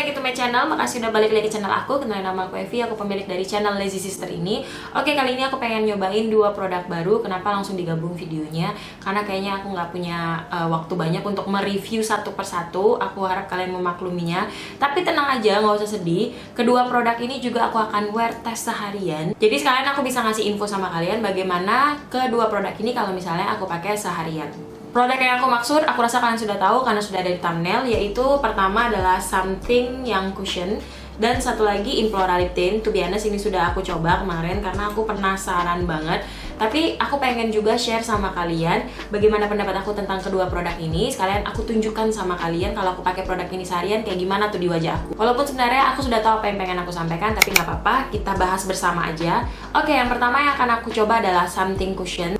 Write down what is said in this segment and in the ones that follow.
back to my channel. Makasih udah balik lagi ke channel aku. Kenalin, nama aku Evi, aku pemilik dari channel Lazy Sister ini. Oke, kali ini aku pengen nyobain 2 produk baru. Kenapa langsung digabung videonya? Karena kayaknya aku nggak punya waktu banyak untuk mereview satu persatu. Aku harap kalian memakluminya. Tapi tenang aja, nggak usah sedih. Kedua produk ini juga aku akan wear test seharian. Jadi sekalian aku bisa ngasih info sama kalian bagaimana kedua produk ini kalau misalnya aku pakai seharian. Produk yang aku maksud, aku rasa kalian sudah tahu karena sudah ada di thumbnail, yaitu pertama adalah Something yang Cushion, dan satu lagi Implora Lip Tint. To be honest, ini sudah aku coba kemarin karena aku penasaran banget. Tapi aku pengen juga share sama kalian bagaimana pendapat aku tentang kedua produk ini. Sekalian aku tunjukkan sama kalian kalau aku pakai produk ini seharian kayak gimana tuh di wajah aku. Walaupun sebenarnya aku sudah tahu apa yang pengen aku sampaikan, tapi nggak apa-apa, kita bahas bersama aja. Oke, yang pertama yang akan aku coba adalah Something Cushion.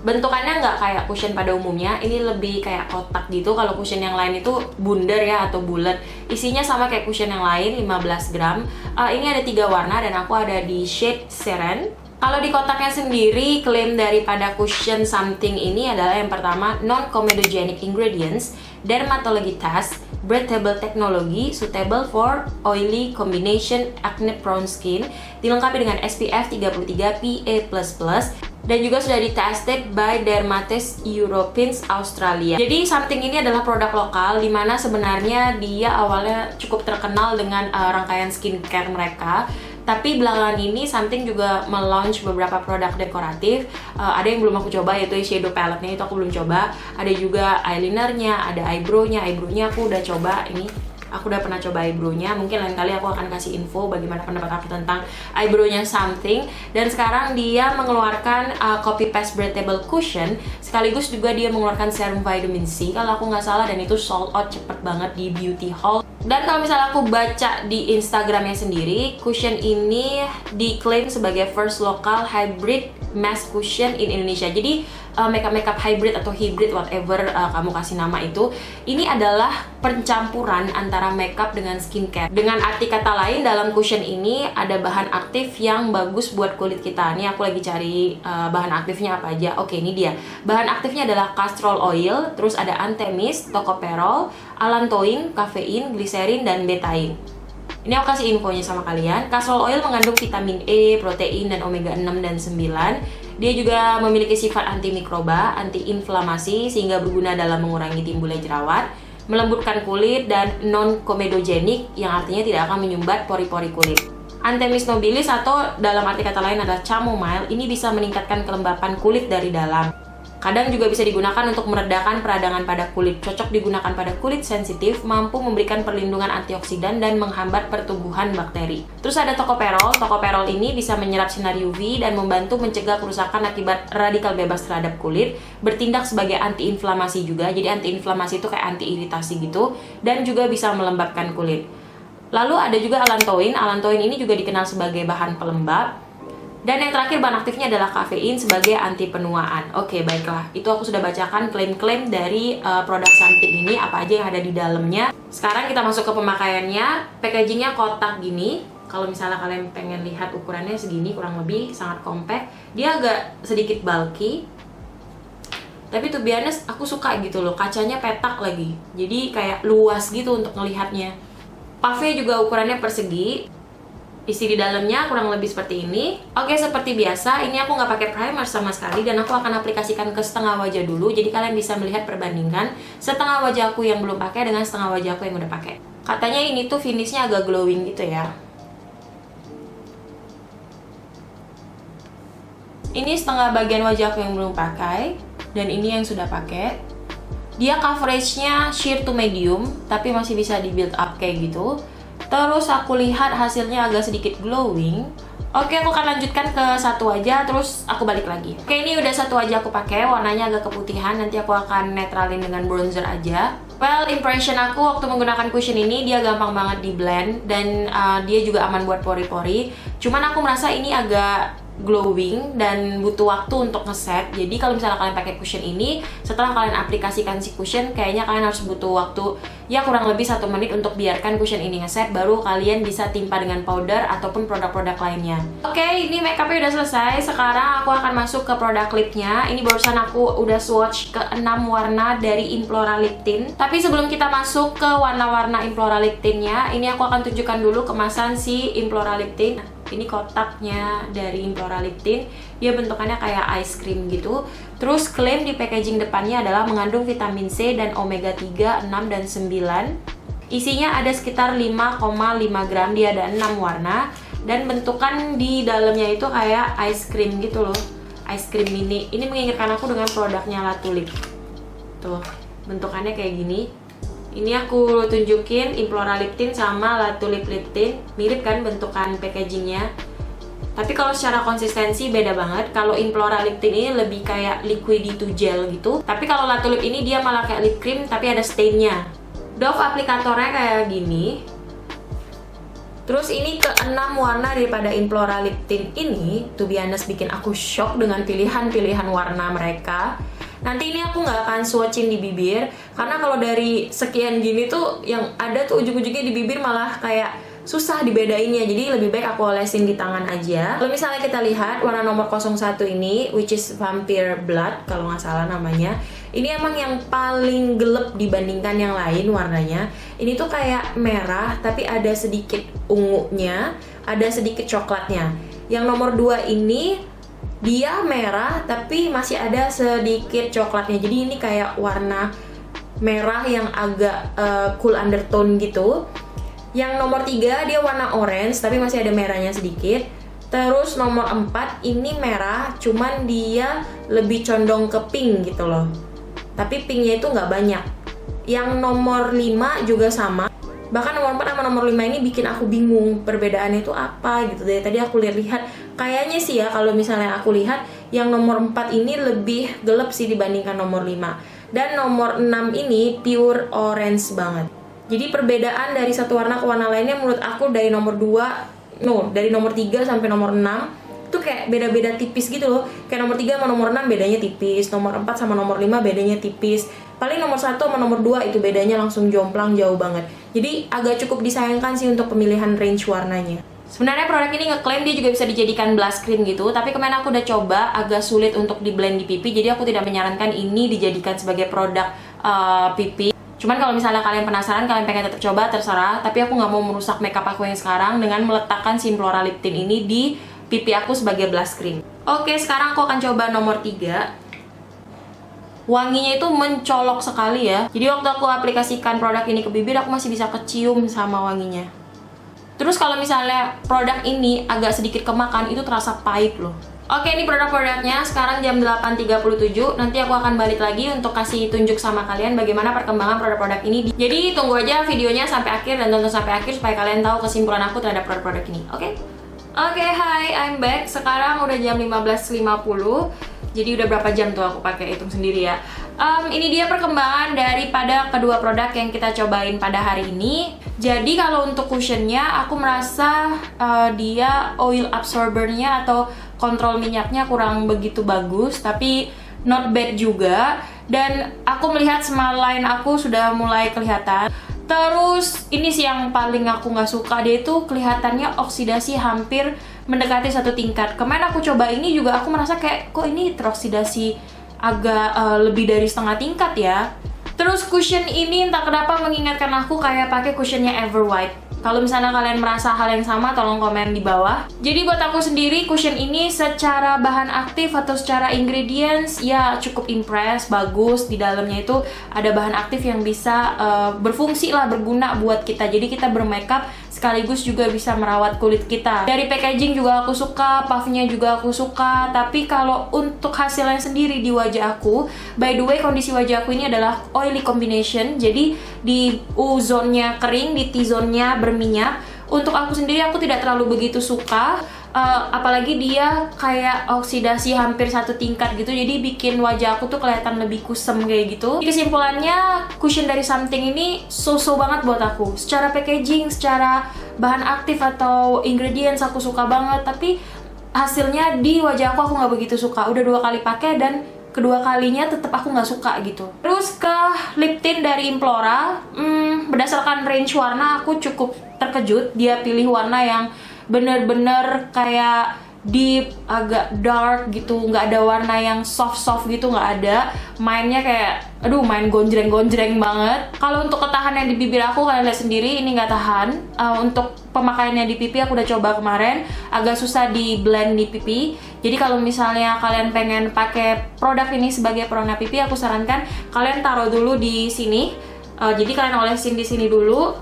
Bentukannya nggak kayak cushion pada umumnya, ini lebih kayak kotak gitu. Kalau cushion yang lain itu bundar ya atau bulat. Isinya sama kayak cushion yang lain, 15 gram. Ini ada 3 warna dan aku ada di shade Seren. Kalau di kotaknya sendiri, klaim daripada cushion Something ini adalah yang pertama, non-comedogenic ingredients, dermatology test, breathable technology, suitable for oily combination acne prone skin, dilengkapi dengan SPF 33 PA++, dan juga sudah di-tested by Dermatist Europeans Australia. Jadi Something ini adalah produk lokal, dimana sebenarnya dia awalnya cukup terkenal dengan rangkaian skincare mereka. Tapi belakangan ini Something juga melaunch beberapa produk dekoratif. Ada yang belum aku coba, yaitu shadow palette-nya itu aku belum coba. Ada juga eyelinernya, ada eyebrow-nya. Eyebrow-nya aku udah coba, ini aku udah pernah coba eyebrow-nya. Mungkin lain kali aku akan kasih info bagaimana pendapat aku tentang eyebrow-nya Something. Dan sekarang dia mengeluarkan copy paste breathable cushion, sekaligus juga dia mengeluarkan serum vitamin C kalau aku nggak salah, dan itu sold out cepet banget di beauty haul. Dan kalau misalnya aku baca di Instagramnya sendiri, cushion ini diklaim sebagai first local hybrid mask cushion in Indonesia. Jadi makeup hybrid atau hybrid whatever kamu kasih nama itu, ini adalah pencampuran antara makeup dengan skincare. Dengan arti kata lain, dalam cushion ini ada bahan aktif yang bagus buat kulit kita. Ini aku lagi cari bahan aktifnya apa aja. Oke, ini dia. Bahan aktifnya adalah castor oil, terus ada anthemis, tocopherol, allantoin, kafein, gliserin, dan betain. Ini aku kasih infonya sama kalian. Castor oil mengandung vitamin E, protein, dan omega 6 dan 9. Dia juga memiliki sifat antimikroba, antiinflamasi, sehingga berguna dalam mengurangi timbulnya jerawat, melembutkan kulit, dan non-comedogenic, yang artinya tidak akan menyumbat pori-pori kulit. Anthemis nobilis atau dalam arti kata lain adalah chamomile, ini bisa meningkatkan kelembapan kulit dari dalam. Kadang juga bisa digunakan untuk meredakan peradangan pada kulit. Cocok digunakan pada kulit sensitif, mampu memberikan perlindungan antioksidan dan menghambat pertumbuhan bakteri. Terus ada tocopherol. Tocopherol ini bisa menyerap sinar UV dan membantu mencegah kerusakan akibat radikal bebas terhadap kulit. Bertindak sebagai antiinflamasi juga. Jadi antiinflamasi itu kayak anti iritasi gitu, dan juga bisa melembabkan kulit. Lalu ada juga allantoin. Allantoin ini juga dikenal sebagai bahan pelembab. Dan yang terakhir, bahan aktifnya adalah kafein sebagai anti penuaan. Oke, baiklah. Itu aku sudah bacakan klaim-klaim dari produk Something ini, apa aja yang ada di dalamnya. Sekarang kita masuk ke pemakaiannya. Packagingnya kotak gini. Kalau misalnya kalian pengen lihat ukurannya segini, kurang lebih sangat compact. Dia agak sedikit bulky. Tapi to be honest, aku suka gitu loh. Kacanya petak lagi. Jadi kayak luas gitu untuk ngelihatnya. Puffnya juga ukurannya persegi. Isi di dalamnya kurang lebih seperti ini. Oke, seperti biasa, ini aku nggak pakai primer sama sekali, dan aku akan aplikasikan ke setengah wajah dulu. Jadi kalian bisa melihat perbandingan setengah wajah aku yang belum pakai dengan setengah wajah aku yang udah pakai. Katanya ini tuh finishnya agak glowing gitu ya. Ini setengah bagian wajah aku yang belum pakai, dan ini yang sudah pakai. Dia coveragenya sheer to medium, tapi masih bisa di build up kayak gitu. Terus aku lihat hasilnya agak sedikit glowing. Oke, aku akan lanjutkan ke satu wajah, terus aku balik lagi. Oke, ini udah satu wajah aku pakai, warnanya agak keputihan. Nanti aku akan netralin dengan bronzer aja. Well, impression aku waktu menggunakan cushion ini, dia gampang banget di blend, dan dia juga aman buat pori-pori. Cuman aku merasa ini agak glowing dan butuh waktu untuk ngeset. Jadi kalau misalnya kalian pakai cushion ini, setelah kalian aplikasikan si cushion, kayaknya kalian harus butuh waktu ya kurang lebih 1 menit untuk biarkan cushion ini ngeset, baru kalian bisa timpa dengan powder ataupun produk-produk lainnya. Oke, ini makeupnya udah selesai. Sekarang aku akan masuk ke produk lipnya. Ini barusan aku udah swatch ke 6 warna dari Implora Lip Tint. Tapi sebelum kita masuk ke warna-warna Implora Lip Tint-nya, ini aku akan tunjukkan dulu kemasan si Implora Lip Tint. Ini kotaknya dari Implora Lip Tint. Dia bentukannya kayak ice cream gitu. Terus klaim di packaging depannya adalah mengandung vitamin C dan omega 3, 6, dan 9. Isinya ada sekitar 5,5 gram. Dia ada 6 warna. Dan bentukan di dalamnya itu kayak ice cream gitu loh. Ice cream mini. Ini mengingatkan aku dengan produknya La Tulip. Tuh, bentukannya kayak gini. Ini aku tunjukin Implora Lip Tint sama La Tulip Lip Tint. Mirip kan bentukan packagingnya. Tapi kalau secara konsistensi beda banget. Kalau Implora Lip Tint ini lebih kayak liquidy to gel gitu. Tapi kalau La Tulip ini dia malah kayak lip cream tapi ada stainnya. Doff aplikatornya kayak gini. Terus ini ke-6 warna daripada Implora Lip Tint ini, to be honest, bikin aku shock dengan pilihan-pilihan warna mereka. Nanti ini aku nggak akan swatchin di bibir, karena kalau dari sekian gini tuh yang ada tuh ujung-ujungnya di bibir malah kayak susah dibedainnya. Jadi lebih baik aku olesin di tangan aja. Kalau misalnya kita lihat warna nomor 01 ini, which is Vampire Blood kalau nggak salah namanya, ini emang yang paling gelap dibandingkan yang lain warnanya. Ini tuh kayak merah tapi ada sedikit ungunya, ada sedikit coklatnya. Yang nomor 2 ini dia merah tapi masih ada sedikit coklatnya. Jadi ini kayak warna merah yang agak cool undertone gitu. Yang nomor 3 dia warna orange tapi masih ada merahnya sedikit. Terus nomor 4 ini merah cuman dia lebih condong ke pink gitu loh. Tapi pinknya itu nggak banyak. Yang nomor 5 juga sama. Bahkan nomor 4 sama nomor 5 ini bikin aku bingung perbedaannya itu apa gitu. Dari tadi aku lihat kayaknya sih ya, kalau misalnya aku lihat yang nomor 4 ini lebih gelap sih dibandingkan nomor 5. Dan nomor 6 ini pure orange banget. Jadi perbedaan dari satu warna ke warna lainnya menurut aku dari nomor 2, dari nomor 3 sampai nomor 6 itu kayak beda-beda tipis gitu loh. Kayak nomor 3 sama nomor 6 bedanya tipis, nomor 4 sama nomor 5 bedanya tipis. Paling nomor 1 sama nomor 2 itu bedanya langsung jomplang jauh banget. Jadi agak cukup disayangkan sih untuk pemilihan range warnanya. Sebenarnya produk ini ngeklaim dia juga bisa dijadikan blush cream gitu, tapi kemarin aku udah coba agak sulit untuk di blend di pipi, jadi aku tidak menyarankan ini dijadikan sebagai produk pipi. Cuman kalau misalnya kalian penasaran, kalian pengen tetap coba, terserah. Tapi aku nggak mau merusak makeup aku yang sekarang dengan meletakkan si Implora Lip Tint ini di pipi aku sebagai blush cream. Oke, sekarang aku akan coba nomor 3. Wanginya itu mencolok sekali ya. Jadi waktu aku aplikasikan produk ini ke bibir, aku masih bisa kecium sama wanginya. Terus kalau misalnya produk ini agak sedikit kemakan, itu terasa pahit loh. Oke, ini produk-produknya. Sekarang jam 8.37. Nanti aku akan balik lagi untuk kasih tunjuk sama kalian bagaimana perkembangan produk-produk ini. Jadi tunggu aja videonya sampai akhir dan tonton sampai akhir supaya kalian tahu kesimpulan aku terhadap produk-produk ini. Oke, hi, I'm back. Sekarang udah jam 15.50. Jadi udah berapa jam tuh aku pakai, hitung sendiri ya. Ini dia perkembangan daripada kedua produk yang kita cobain pada hari ini. Jadi kalau untuk cushionnya, aku merasa dia oil absorbernya atau kontrol minyaknya kurang begitu bagus, tapi not bad juga. Dan aku melihat smile line aku sudah mulai kelihatan. Terus ini sih yang paling aku nggak suka, dia itu kelihatannya oksidasi hampir mendekati 1 tingkat. Kemarin aku coba ini juga aku merasa kayak kok ini teroksidasi agak lebih dari setengah tingkat ya. Terus cushion ini entah kenapa mengingatkan aku kayak pakai cushionnya Everwhite. Kalau misalnya kalian merasa hal yang sama, tolong komen di bawah. Jadi buat aku sendiri, cushion ini secara bahan aktif atau secara ingredients ya cukup impress, bagus. Di dalamnya itu ada bahan aktif yang bisa berfungsi lah, berguna buat kita. Jadi kita bermakeup sekaligus juga bisa merawat kulit kita. Dari packaging juga aku suka, puffnya juga aku suka. Tapi kalau untuk hasilnya sendiri di wajah aku, by the way kondisi wajah aku ini adalah oily combination. Jadi di U-zone-nya kering, di T-zone-nya berminyak. Untuk aku sendiri aku tidak terlalu begitu suka, apalagi dia kayak oksidasi hampir 1 tingkat gitu, jadi bikin wajah aku tuh kelihatan lebih kusem kayak gitu. Jadi kesimpulannya, cushion dari Something ini so-so banget buat aku. Secara packaging, secara bahan aktif atau ingredients aku suka banget, tapi hasilnya di wajah aku nggak begitu suka. Udah 2 kali pakai dan kedua kalinya tetap aku nggak suka gitu. Terus ke lip tint dari Implora, berdasarkan range warna aku cukup terkejut. Dia pilih warna yang bener-bener kayak deep, agak dark gitu, nggak ada warna yang soft gitu, nggak ada. Mainnya kayak, aduh, main gonjreng banget. Kalau untuk ketahanan di bibir aku, kalian lihat sendiri, ini nggak tahan. Untuk pemakaiannya di pipi aku udah coba kemarin, agak susah di blend di pipi. Jadi kalau misalnya kalian pengen pakai produk ini sebagai pelona pipi, aku sarankan kalian taruh dulu di sini. Jadi kalian olesin di sini dulu,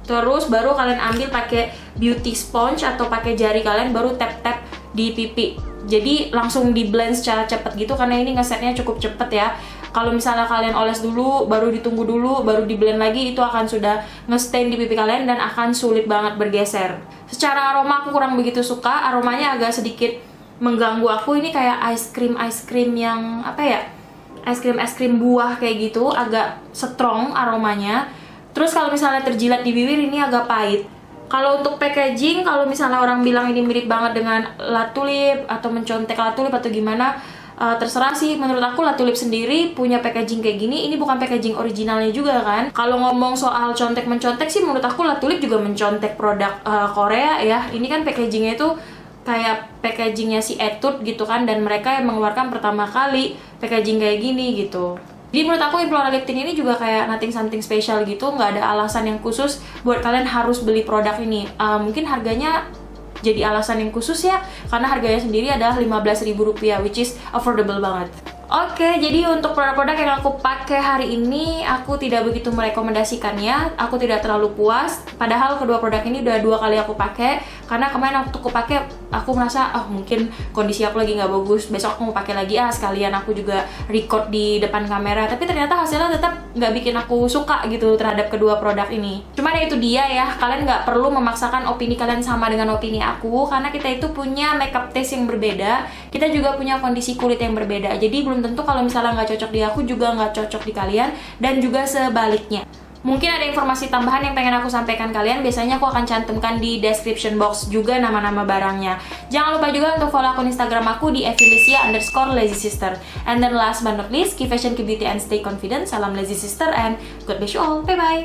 terus baru kalian ambil pakai beauty sponge atau pakai jari kalian, baru tap di pipi. Jadi langsung di blend secara cepet gitu, karena ini ngesetnya cukup cepet ya. Kalau misalnya kalian oles dulu, baru ditunggu dulu, baru di blend lagi, itu akan sudah nge-stain di pipi kalian dan akan sulit banget bergeser. Secara aroma aku kurang begitu suka, aromanya agak sedikit mengganggu aku. Ini kayak ice cream yang apa ya, es krim buah kayak gitu, agak strong aromanya. Terus kalau misalnya terjilat di bibir, ini agak pahit. Kalau untuk packaging, kalau misalnya orang bilang ini mirip banget dengan La Tulipe atau mencontek La Tulipe atau gimana, terserah sih. Menurut aku La Tulipe sendiri punya packaging kayak gini, ini bukan packaging originalnya juga kan. Kalau ngomong soal contek-mencontek sih, menurut aku La Tulipe juga mencontek produk Korea ya. Ini kan packagingnya itu kayak packagingnya si Etude gitu kan, dan mereka yang mengeluarkan pertama kali packaging kayak gini gitu. Jadi menurut aku Implora Lip Tint ini juga kayak nothing something special gitu, nggak ada alasan yang khusus buat kalian harus beli produk ini. Mungkin harganya jadi alasan yang khusus ya, karena harganya sendiri adalah Rp15.000, which is affordable banget. Oke, jadi untuk produk-produk yang aku pakai hari ini, aku tidak begitu merekomendasikannya. Aku tidak terlalu puas. Padahal kedua produk ini udah 2 kali aku pakai. Karena kemarin waktu aku pakai, aku merasa, mungkin kondisi aku lagi nggak bagus. Besok aku mau pakai lagi, sekalian aku juga record di depan kamera. Tapi ternyata hasilnya tetap nggak bikin aku suka gitu terhadap kedua produk ini. Cuman ya itu dia ya, kalian nggak perlu memaksakan opini kalian sama dengan opini aku. Karena kita itu punya makeup taste yang berbeda. Kita juga punya kondisi kulit yang berbeda. Jadi belum tentu kalau misalnya nggak cocok di aku juga nggak cocok di kalian, dan juga sebaliknya. Mungkin ada informasi tambahan yang pengen aku sampaikan kalian. Biasanya aku akan cantumkan di description box juga nama-nama barangnya. Jangan lupa juga untuk follow akun Instagram aku di @felicia_lazysister. And then last but not least, keep fashion, keep beauty, and stay confident. Salam Lazy Sister and God bless you all. Bye bye.